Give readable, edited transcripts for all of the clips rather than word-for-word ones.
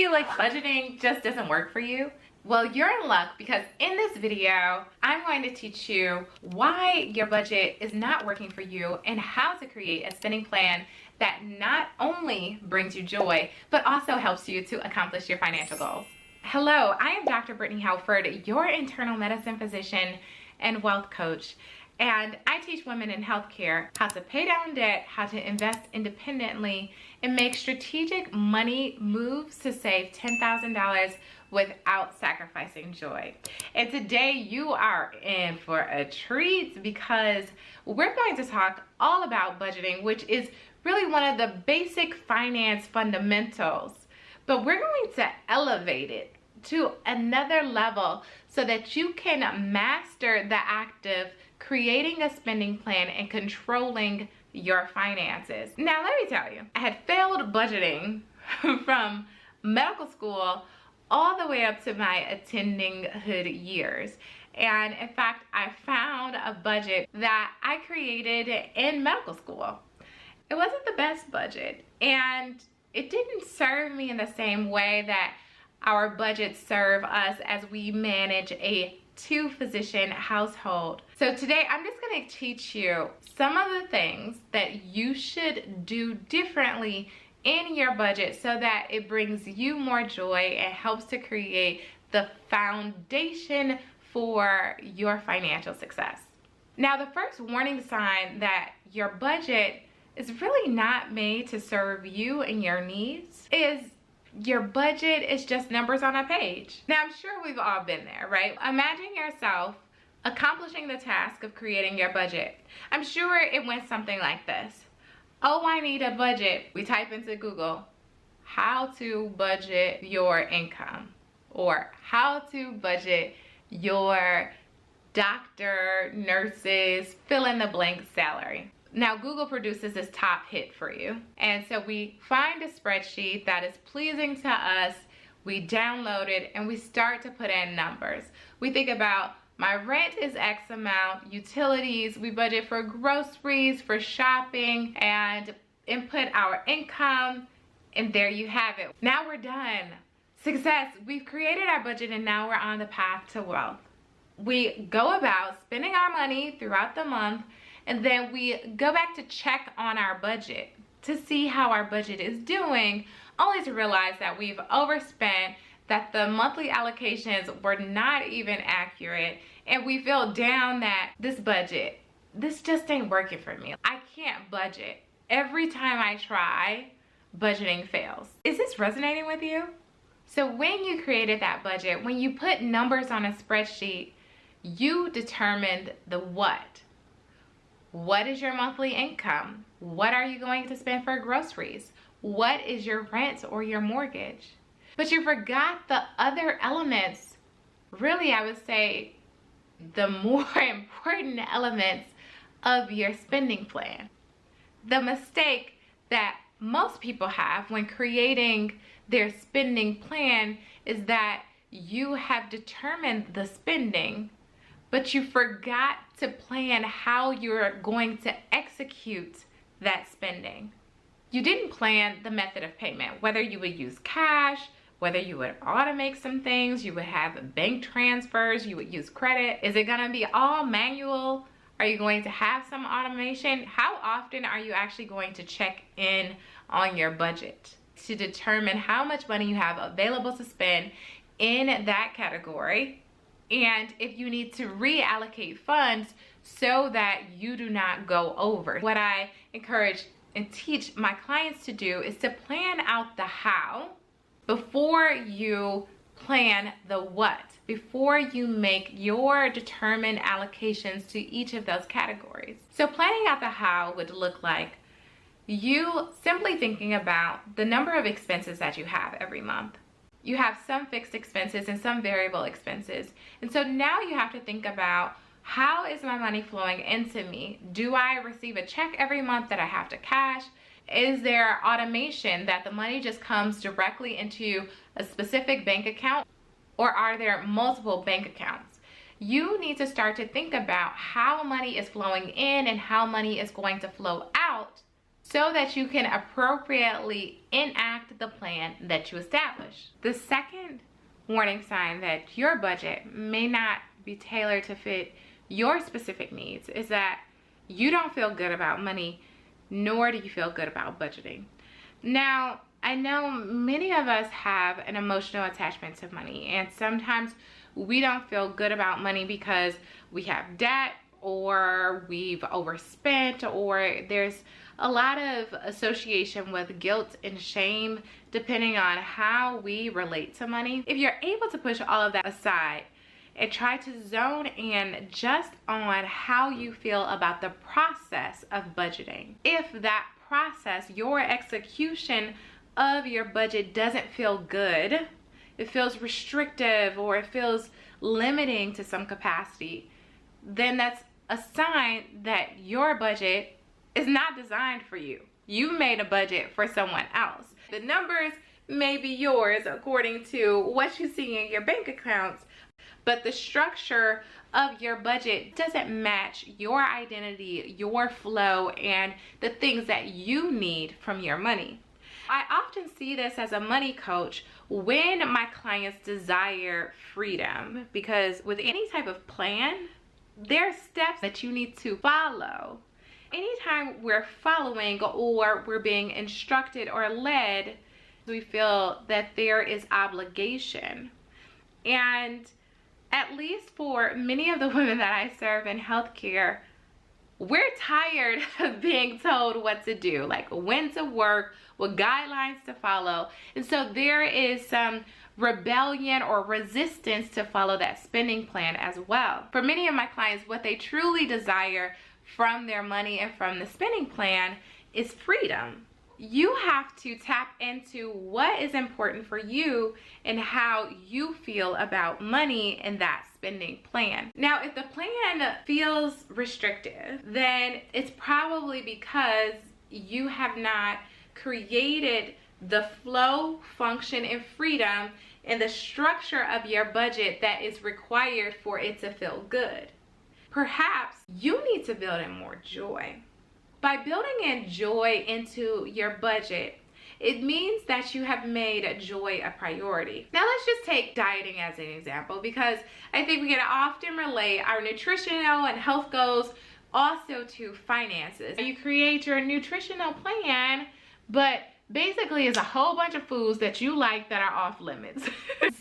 feel like budgeting just doesn't work for you? Well, you're in luck, because in this video, I'm going to teach you why your budget is not working for you and how to create a spending plan that not only brings you joy, but also helps you to accomplish your financial goals. Hello, I am Dr. Brittany Halford, your internal medicine physician and wealth coach. And I teach women in healthcare how to pay down debt, how to invest independently, and make strategic money moves to save $10,000 without sacrificing joy. And today you are in for a treat, because we're going to talk all about budgeting, which is really one of the basic finance fundamentals. But we're going to elevate it to another level so that you can master the act of creating a spending plan and controlling your finances. Now, let me tell you, I had failed budgeting from medical school all the way up to my attendinghood years. And in fact, I found a budget that I created in medical school. It wasn't the best budget, and it didn't serve me in the same way that our budgets serve us as we manage a two-physician household. So today I'm just going to teach you some of the things that you should do differently in your budget so that it brings you more joy and helps to create the foundation for your financial success. Now, the first warning sign that your budget is really not made to serve you and your needs is your budget is just numbers on a page. Now, I'm sure we've all been there, right? Imagine yourself accomplishing the task of creating your budget. I'm sure it went something like this. Oh, I need a budget. We type into Google, how to budget your income, or how to budget your doctor, nurses, fill in the blank salary. Now, Google produces this top hit for you. And so we find a spreadsheet that is pleasing to us, we download it, and we start to put in numbers. We think about, my rent is X amount, utilities, we budget for groceries, for shopping, and input our income, and there you have it. Now we're done. Success, we've created our budget, and now we're on the path to wealth. We go about spending our money throughout the month, and then we go back to check on our budget to see how our budget is doing, only to realize that we've overspent, that the monthly allocations were not even accurate, and we feel down that this budget, this just ain't working for me. I can't budget. Every time I try, budgeting fails. Is this resonating with you? So when you created that budget, when you put numbers on a spreadsheet, you determined the what. What is your monthly income? What are you going to spend for groceries? What is your rent or your mortgage? But you forgot the other elements. Really, I would say the more important elements of your spending plan. The mistake that most people have when creating their spending plan is that you have determined the spending, but you forgot to plan how you're going to execute that spending. You didn't plan the method of payment, whether you would use cash, whether you would automate some things, you would have bank transfers, you would use credit. Is it gonna be all manual? Are you going to have some automation? How often are you actually going to check in on your budget to determine how much money you have available to spend in that category? And if you need to reallocate funds so that you do not go over. What I encourage and teach my clients to do is to plan out the how before you plan the what, before you make your determined allocations to each of those categories. So planning out the how would look like you simply thinking about the number of expenses that you have every month. You have some fixed expenses and some variable expenses. And so now you have to think about, how is my money flowing into me? Do I receive a check every month that I have to cash? Is there automation that the money just comes directly into a specific bank account? Or are there multiple bank accounts? You need to start to think about how money is flowing in and how money is going to flow out so that you can appropriately enact the plan that you establish. The second warning sign that your budget may not be tailored to fit your specific needs is that you don't feel good about money, nor do you feel good about budgeting. Now, I know many of us have an emotional attachment to money, and sometimes we don't feel good about money because we have debt, or we've overspent, or there's a lot of association with guilt and shame depending on how we relate to money. If you're able to push all of that aside and try to zone in just on how you feel about the process of budgeting, if that process, your execution of your budget, doesn't feel good, it feels restrictive, or it feels limiting to some capacity, then that's a sign that your budget is not designed for you. You made a budget for someone else. The numbers may be yours according to what you see in your bank accounts, but the structure of your budget doesn't match your identity, your flow, and the things that you need from your money. I often see this as a money coach when my clients desire freedom, because with any type of plan, there are steps that you need to follow. Anytime we're following or we're being instructed or led, we feel that there is obligation. And at least for many of the women that I serve in healthcare, we're tired of being told what to do, like when to work, what guidelines to follow. And so there is some rebellion or resistance to follow that spending plan as well. For many of my clients, what they truly desire from their money and from the spending plan is freedom. You have to tap into what is important for you and how you feel about money in that spending plan. Now, if the plan feels restrictive, then it's probably because you have not created the flow, function, and freedom and the structure of your budget that is required for it to feel good. Perhaps you need to build in more joy. By building in joy into your budget, it means that you have made joy a priority. Now let's just take dieting as an example, because I think we can often relate our nutritional and health goals also to finances. You create your nutritional plan, but basically it's a whole bunch of foods that you like that are off limits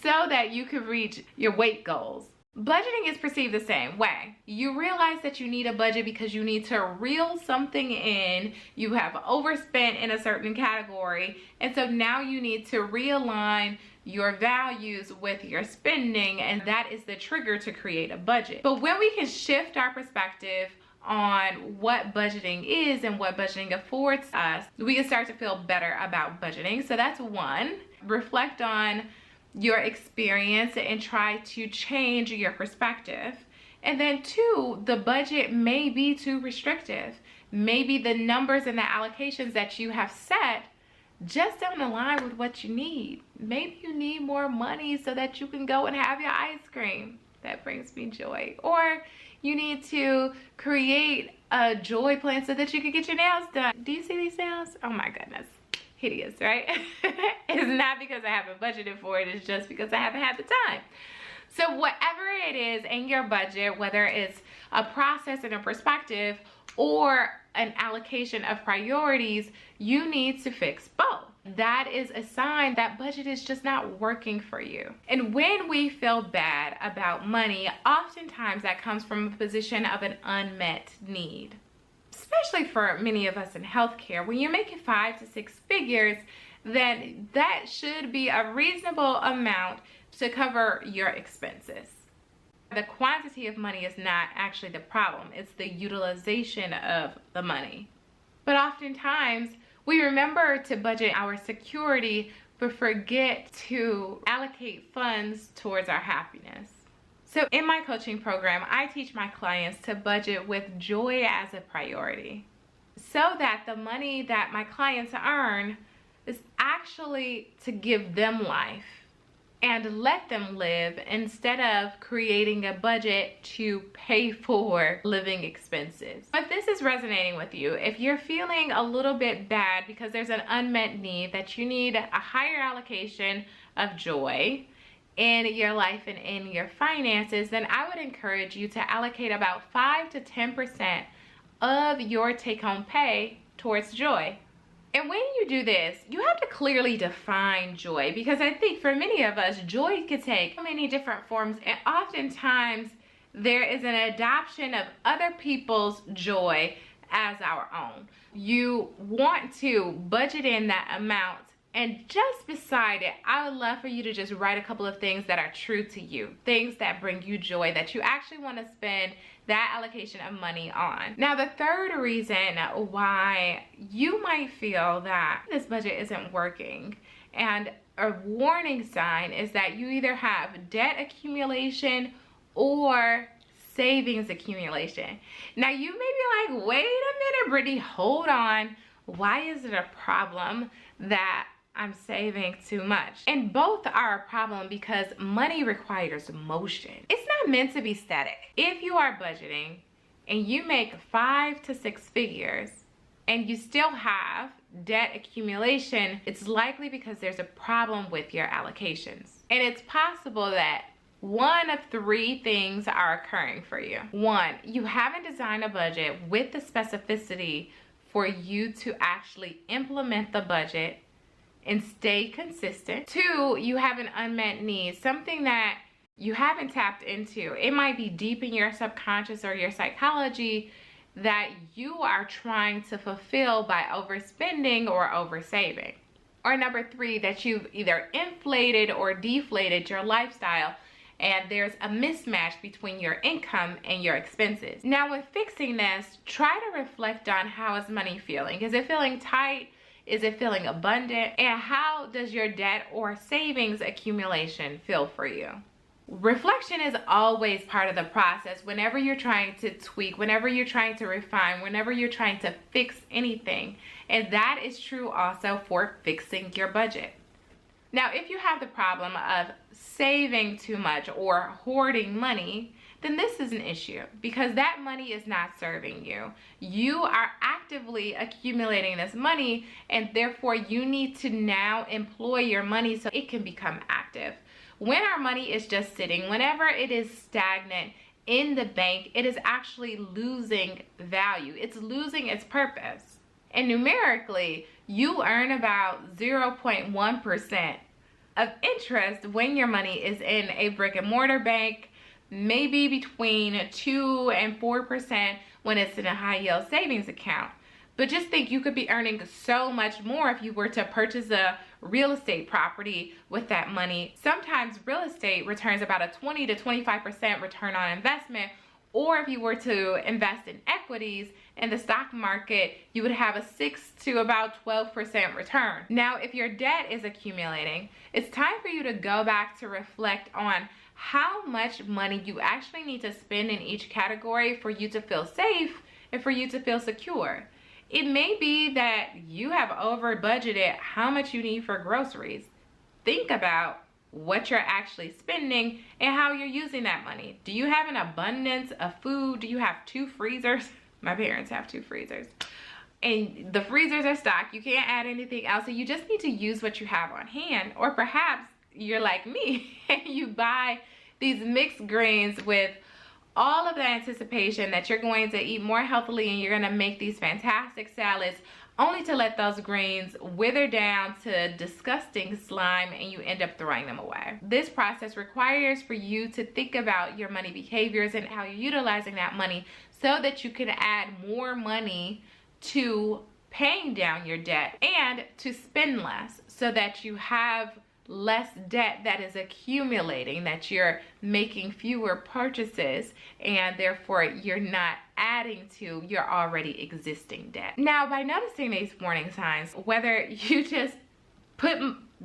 so that you can reach your weight goals. Budgeting is perceived the same way. You realize that you need a budget because you need to reel something in. You have overspent in a certain category, and so now you need to realign your values with your spending, and that is the trigger to create a budget. But when we can shift our perspective on what budgeting is and what budgeting affords us, we can start to feel better about budgeting. So that's one. Reflect on your experience and try to change your perspective. And then two, the budget may be too restrictive. Maybe the numbers and the allocations that you have set just don't align with what you need. Maybe you need more money so that you can go and have your ice cream. That brings me joy. Or you need to create a joy plan so that you can get your nails done. Do you see these nails? Oh my goodness. Hideous, right? It's not because I haven't budgeted for it, it's just because I haven't had the time. So whatever it is in your budget, whether it's a process and a perspective or an allocation of priorities, you need to fix both. That is a sign that budget is just not working for you. And when we feel bad about money, oftentimes that comes from a position of an unmet need. Especially for many of us in healthcare, when you're making 5 to 6 figures, then that should be a reasonable amount to cover your expenses. The quantity of money is not actually the problem, it's the utilization of the money. But oftentimes, we remember to budget our security, but forget to allocate funds towards our happiness. So in my coaching program, I teach my clients to budget with joy as a priority, so that the money that my clients earn is actually to give them life and let them live instead of creating a budget to pay for living expenses. If this is resonating with you, if you're feeling a little bit bad because there's an unmet need that you need a higher allocation of joy in your life and in your finances, then I would encourage you to allocate about 5 to 10% of your take-home pay towards joy. And when you do this, you have to clearly define joy, because I think for many of us, joy could take so many different forms, and oftentimes there is an adoption of other people's joy as our own. You want to budget in that amount, and just beside it, I would love for you to just write a couple of things that are true to you, things that bring you joy, that you actually want to spend that allocation of money on. Now, the third reason why you might feel that this budget isn't working, and a warning sign, is that you either have debt accumulation or savings accumulation. Now, you may be like, wait a minute, Brittany, hold on. Why is it a problem that I'm saving too much? And both are a problem because money requires motion. It's not meant to be static. If you are budgeting and you make 5 to 6 figures and you still have debt accumulation, it's likely because there's a problem with your allocations. And it's possible that one of 3 things are occurring for you. 1, you haven't designed a budget with the specificity for you to actually implement the budget and stay consistent. 2, you have an unmet need, something that you haven't tapped into. It might be deep in your subconscious or your psychology that you are trying to fulfill by overspending or oversaving. Or number 3, that you've either inflated or deflated your lifestyle, and there's a mismatch between your income and your expenses. Now, with fixing this, try to reflect on how is money feeling. Is it feeling tight? Is it feeling abundant? And how does your debt or savings accumulation feel for you? Reflection is always part of the process whenever you're trying to tweak, whenever you're trying to refine, whenever you're trying to fix anything. And that is true also for fixing your budget. Now, if you have the problem of saving too much or hoarding money, then this is an issue, because that money is not serving you. You are actively accumulating this money, and therefore you need to now employ your money so it can become active. When our money is just sitting, whenever it is stagnant in the bank, it is actually losing value. It's losing its purpose. And numerically, you earn about 0.1% of interest when your money is in a brick and mortar bank, maybe between 2 and 4% when it's in a high yield savings account. But just think, you could be earning so much more if you were to purchase a real estate property with that money. Sometimes real estate returns about a 20 to 25% return on investment, or if you were to invest in equities in the stock market, you would have a 6 to about 12% return. Now, if your debt is accumulating, it's time for you to go back to reflect on how much money you actually need to spend in each category for you to feel safe and for you to feel secure. It may be that you have over budgeted how much you need for groceries. Think about what you're actually spending and how you're using that money. Do you have an abundance of food? Do you have 2 freezers? My parents have 2 freezers. And the freezers are stocked. You can't add anything else. So you just need to use what you have on hand. Or perhaps you're like me and you buy these mixed greens with all of the anticipation that you're going to eat more healthily and you're going to make these fantastic salads, only to let those greens wither down to disgusting slime and you end up throwing them away. This process requires for you to think about your money behaviors and how you're utilizing that money so that you can add more money to paying down your debt and to spend less, so that you have less debt that is accumulating, that you're making fewer purchases, and therefore you're not adding to your already existing debt. Now, by noticing these warning signs, whether you just put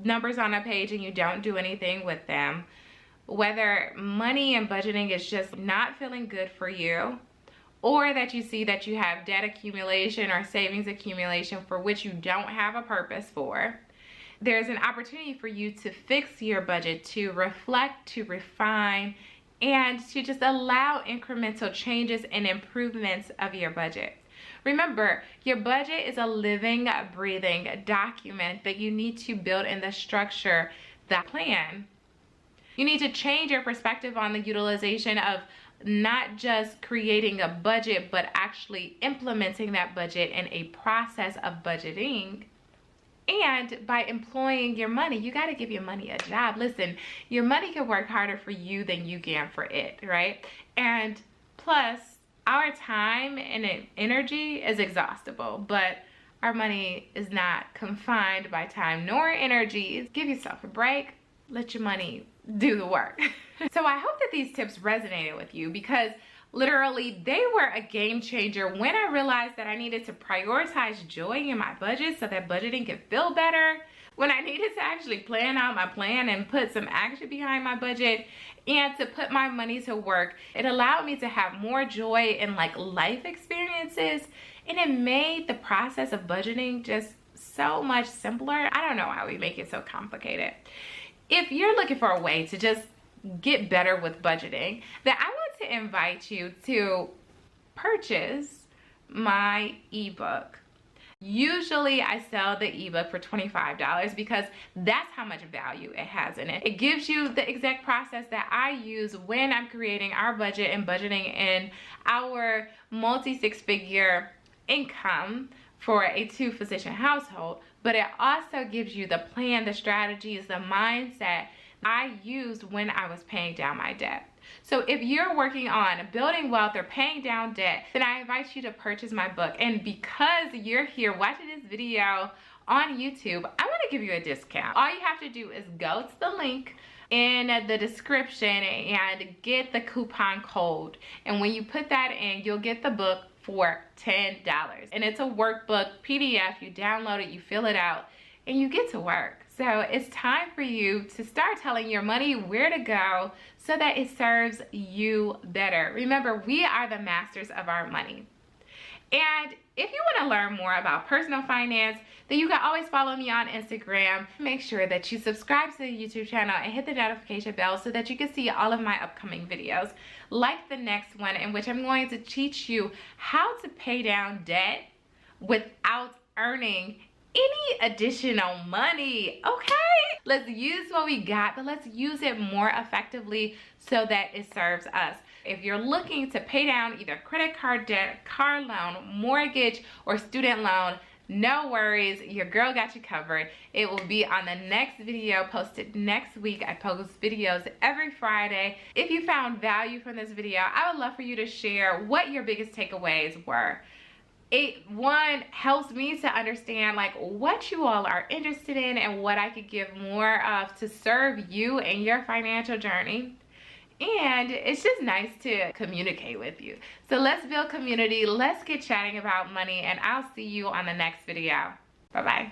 numbers on a page and you don't do anything with them, whether money and budgeting is just not feeling good for you, or that you see that you have debt accumulation or savings accumulation for which you don't have a purpose for, There's an opportunity for you to fix your budget, to reflect, to refine, and to just allow incremental changes and improvements of your budget. Remember, your budget is a living, breathing document that you need to build in the structure, the plan. You need to change your perspective on the utilization of not just creating a budget, but actually implementing that budget in a process of budgeting. And by employing your money, you got to give your money a job. Listen, your money can work harder for you than you can for it, right? And plus, our time and energy is exhaustible, but our money is not confined by time nor energy. Give yourself a break. Let your money do the work. So I hope that these tips resonated with you, because literally they were a game changer when I realized that I needed to prioritize joy in my budget so that budgeting could feel better. When I needed to actually plan out my plan and put some action behind my budget and to put my money to work, it allowed me to have more joy in life experiences, and it made the process of budgeting just so much simpler. I don't know how we make it so complicated. If you're looking for a way to just get better with budgeting, then I want to invite you to purchase my ebook. Usually I sell the ebook for $25 because that's how much value it has in it. It gives you the exact process that I use when I'm creating our budget and budgeting in our multi-six-figure income for a 2-physician household. But it also gives you the plan, the strategies, the mindset I used when I was paying down my debt. So if you're working on building wealth or paying down debt, then I invite you to purchase my book. And because you're here watching this video on YouTube, I want to give you a discount. All you have to do is go to the link in the description and get the coupon code. And when you put that in, you'll get the book for $10. And it's a workbook PDF. You download it, you fill it out, and you get to work. So it's time for you to start telling your money where to go so that it serves you better. Remember, we are the masters of our money. And if you want to learn more about personal finance, then you can always follow me on Instagram. Make sure that you subscribe to the YouTube channel and hit the notification bell so that you can see all of my upcoming videos, like the next one in which I'm going to teach you how to pay down debt without earning any additional money. Okay, let's use what we got, but let's use it more effectively so that it serves us. If you're looking to pay down either credit card debt, car loan, mortgage, or student loan, no worries, your girl got you covered. It will be on the next video posted next week. I post videos every Friday. If you found value from this video, I would love for you to share what your biggest takeaways were. It, one, helps me to understand what you all are interested in and what I could give more of to serve you in your financial journey. And it's just nice to communicate with you. So let's build community, let's get chatting about money, and I'll see you on the next video. Bye-bye.